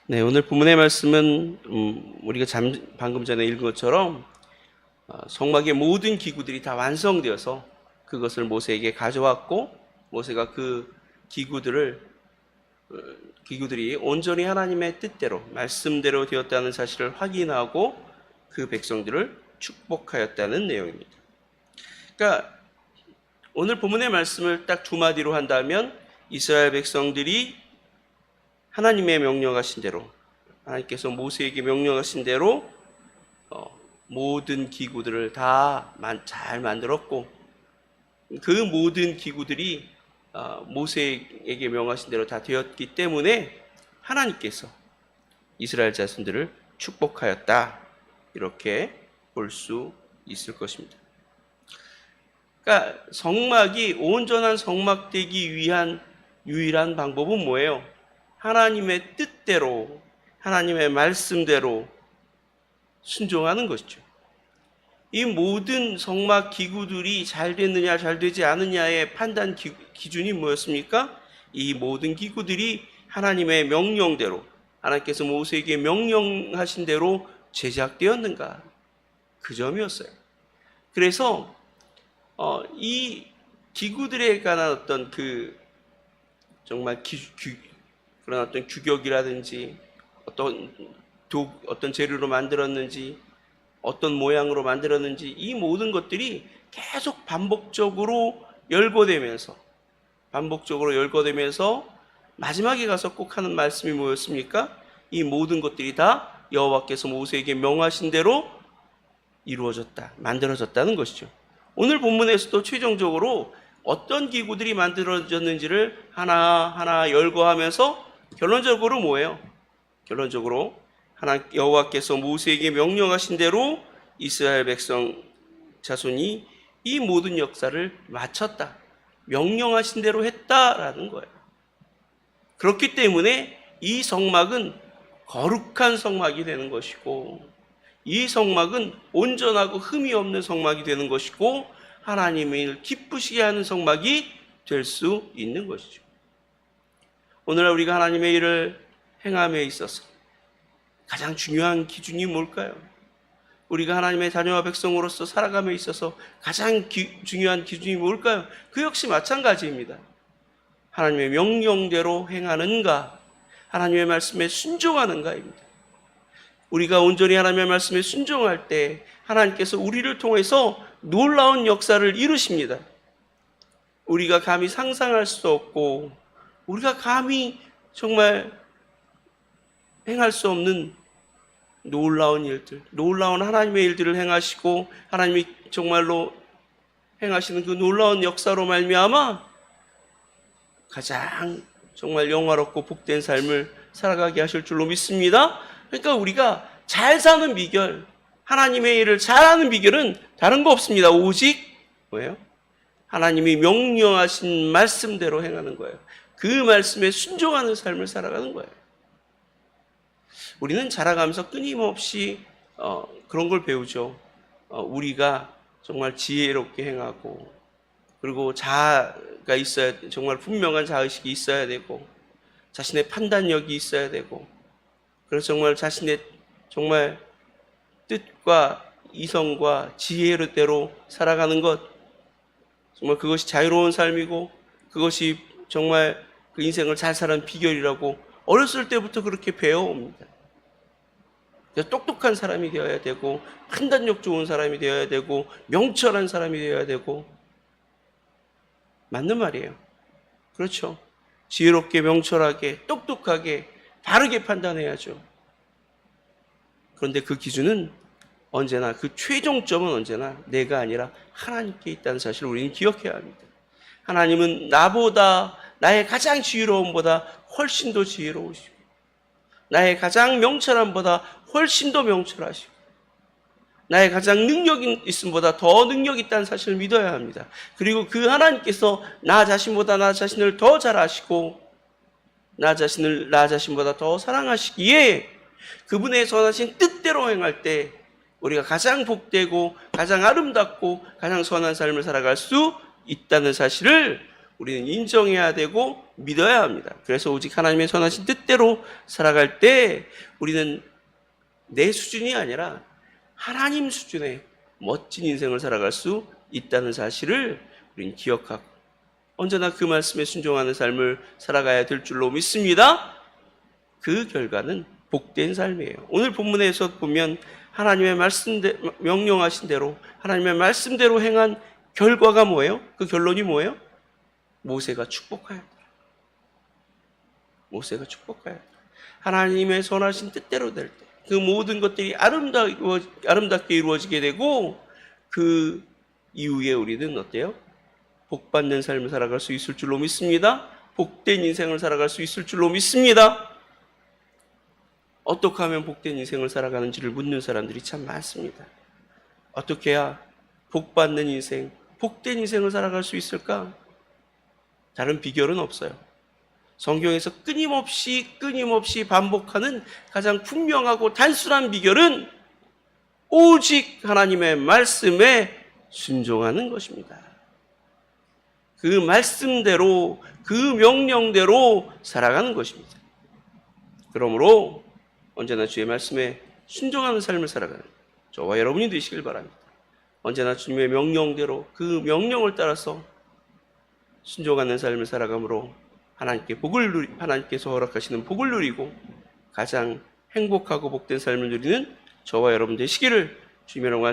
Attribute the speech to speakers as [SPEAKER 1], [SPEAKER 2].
[SPEAKER 1] 네, 오늘 본문의 말씀은 우리가 방금 전에 읽은 것처럼 성막의 모든 기구들이 다 완성되어서 그것을 모세에게 가져왔고, 모세가 그 기구들이 온전히 하나님의 뜻대로 말씀대로 되었다는 사실을 확인하고 그 백성들을 축복하였다는 내용입니다. 그러니까 오늘 본문의 말씀을 딱 두 마디로 한다면, 이스라엘 백성들이 하나님의 명령하신 대로, 하나님께서 모세에게 명령하신 대로 모든 기구들을 다 잘 만들었고, 그 모든 기구들이 모세에게 명하신 대로 다 되었기 때문에 하나님께서 이스라엘 자손들을 축복하였다, 이렇게 볼 수 있을 것입니다. 그러니까 성막이 온전한 성막 되기 위한 유일한 방법은 뭐예요? 하나님의 뜻대로, 하나님의 말씀대로 순종하는 것이죠. 이 모든 성막 기구들이 잘 됐느냐 잘 되지 않느냐의 판단 기준이 뭐였습니까? 이 모든 기구들이 하나님의 명령대로, 하나님께서 모세에게 명령하신 대로 제작되었는가, 그 점이었어요. 그래서 이 기구들에 관한 어떤 정말 그런 어떤 규격이라든지 어떤 재료로 만들었는지, 어떤 모양으로 만들었는지, 이 모든 것들이 계속 반복적으로 열거되면서 마지막에 가서 꼭 하는 말씀이 뭐였습니까? 이 모든 것들이 다 여호와께서 모세에게 명하신 대로 만들어졌다는 것이죠. 오늘 본문에서도 최종적으로 어떤 기구들이 만들어졌는지를 하나하나 열거하면서 결론적으로 뭐예요? 결론적으로 여호와께서 모세에게 명령하신 대로 이스라엘 백성 자손이 이 모든 역사를 마쳤다, 명령하신 대로 했다라는 거예요. 그렇기 때문에 이 성막은 거룩한 성막이 되는 것이고, 이 성막은 온전하고 흠이 없는 성막이 되는 것이고, 하나님을 기쁘시게 하는 성막이 될 수 있는 것이죠. 오늘날 우리가 하나님의 일을 행함에 있어서 가장 중요한 기준이 뭘까요? 우리가 하나님의 자녀와 백성으로서 살아감에 있어서 가장 중요한 기준이 뭘까요? 그 역시 마찬가지입니다. 하나님의 명령대로 행하는가, 하나님의 말씀에 순종하는가입니다. 우리가 온전히 하나님의 말씀에 순종할 때 하나님께서 우리를 통해서 놀라운 역사를 이루십니다. 우리가 감히 상상할 수 없고, 우리가 감히 정말 행할 수 없는 놀라운 일들, 놀라운 하나님의 일들을 행하시고, 하나님이 정말로 행하시는 그 놀라운 역사로 말미암아 가장 정말 영화롭고 복된 삶을 살아가게 하실 줄로 믿습니다. 그러니까 우리가 잘 사는 비결, 하나님의 일을 잘하는 비결은 다른 거 없습니다. 오직 뭐예요? 하나님이 명령하신 말씀대로 행하는 거예요. 그 말씀에 순종하는 삶을 살아가는 거예요. 우리는 자라가면서 끊임없이 그런 걸 배우죠. 우리가 정말 지혜롭게 행하고, 그리고 자아가 있어야, 정말 분명한 자의식이 있어야 되고, 자신의 판단력이 있어야 되고, 그래서 정말 자신의 정말 뜻과 이성과 지혜대로 살아가는 것, 정말 그것이 자유로운 삶이고, 그것이 정말 그 인생을 잘 사는 비결이라고 어렸을 때부터 그렇게 배워옵니다. 똑똑한 사람이 되어야 되고, 판단력 좋은 사람이 되어야 되고, 명철한 사람이 되어야 되고, 맞는 말이에요. 그렇죠? 지혜롭게, 명철하게, 똑똑하게, 바르게 판단해야죠. 그런데 그 기준은 언제나, 그 최종점은 언제나 내가 아니라 하나님께 있다는 사실을 우리는 기억해야 합니다. 하나님은 나의 가장 지혜로움보다 훨씬 더 지혜로우시고, 나의 가장 명철함보다 훨씬 더 명철하시고, 나의 가장 능력이 있음보다 더 능력 있다는 사실을 믿어야 합니다. 그리고 그 하나님께서 나 자신보다 나 자신을 더 잘 아시고, 나 자신보다 더 사랑하시기에 그분의 선하신 뜻대로 행할 때 우리가 가장 복되고 가장 아름답고 가장 선한 삶을 살아갈 수 있다는 사실을 우리는 인정해야 되고 믿어야 합니다. 그래서 오직 하나님의 선하신 뜻대로 살아갈 때 우리는 내 수준이 아니라 하나님 수준의 멋진 인생을 살아갈 수 있다는 사실을 우리는 기억하고 언제나 그 말씀에 순종하는 삶을 살아가야 될 줄로 믿습니다. 그 결과는 복된 삶이에요. 오늘 본문에서 보면 하나님의 명령하신 대로 하나님의 말씀대로 행한 결과가 뭐예요? 그 결론이 뭐예요? 모세가 축복하였다. 모세가 축복하였다. 하나님의 선하신 뜻대로 될 때 그 모든 것들이 아름답게 이루어지게 되고 그 이후에 우리는 어때요? 복받는 삶을 살아갈 수 있을 줄로 믿습니다. 복된 인생을 살아갈 수 있을 줄로 믿습니다. 어떻게 하면 복된 인생을 살아가는지를 묻는 사람들이 참 많습니다. 어떻게 해야 복받는 인생, 복된 인생을 살아갈 수 있을까? 다른 비결은 없어요. 성경에서 끊임없이 반복하는 가장 분명하고 단순한 비결은 오직 하나님의 말씀에 순종하는 것입니다. 그 말씀대로, 그 명령대로 살아가는 것입니다. 그러므로 언제나 주의 말씀에 순종하는 삶을 살아가는 저와 여러분이 되시길 바랍니다. 언제나 주님의 명령대로 그 명령을 따라서 순종하는 삶을 살아감으로 하나님께서 허락하시는 복을 누리고 가장 행복하고 복된 삶을 누리는 저와 여러분 되시기를 주님의 영광